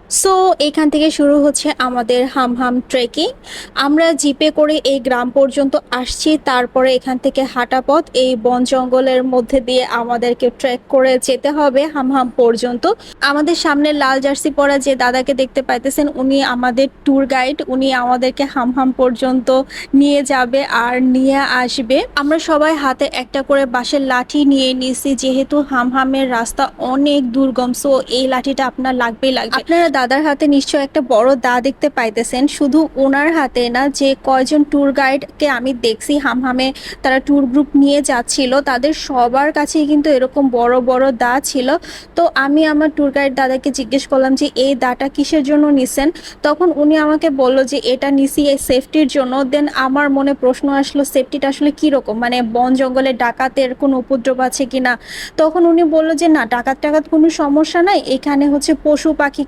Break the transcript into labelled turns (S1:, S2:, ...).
S1: So এখান থেকে শুরু হচ্ছে আমাদের হামহাম ট্রেকিং। আমরা জিপে করে এই গ্রাম পর্যন্ত আসছি, তারপরে এখান থেকে হাঁটা পথ এই বন জঙ্গলের মধ্যে দিয়ে আমাদেরকে ট্রেক করে যেতে হবে হামহাম পর্যন্ত। আমাদের সামনে লাল জার্সি পরা যে দাদাকে দেখতে পাইতেছেন, উনি আমাদের ট্যুর গাইড। উনি আমাদেরকে হামহাম পর্যন্ত নিয়ে যাবে আর নিয়ে আসবে। আমরা সবাই হাতে একটা করে বাঁশের লাঠি নিয়ে নিছি, যেহেতু হামহামের রাস্তা অনেক দুর্গম। সো এই লাঠিটা আপনার লাগবেই লাগবে। আপনারা দাদার হাতে নিশ্চয় একটা বড় দা দেখতে পাইতেছেন। শুধু ওনার হাতে না, যে কয়জন ট্যুর গাইডকে আমি দেখছি হামহামে তারা ট্যুর গ্রুপ নিয়ে যাচ্ছিল, তাদের সবার কাছেই কিন্তু এরকম বড় বড় দা ছিল। তো আমি আমার ট্যুর গাইড দাদাকে জিজ্ঞেস করলাম যে এই দাটা কিসের জন্য নিছেন। তখন উনি আমাকে বলল যে এটা নিছি এই সেফটির জন্য। দেন আমার মনে প্রশ্ন আসলো, সেফটিটা আসলে কীরকম, মানে বন জঙ্গলে ডাকাতের কোনো উপদ্রব আছে কিনা। তখন উনি বলল যে না, ডাকাত টাকাত কোনো সমস্যা নাই, এখানে হচ্ছে পশু পাখিকে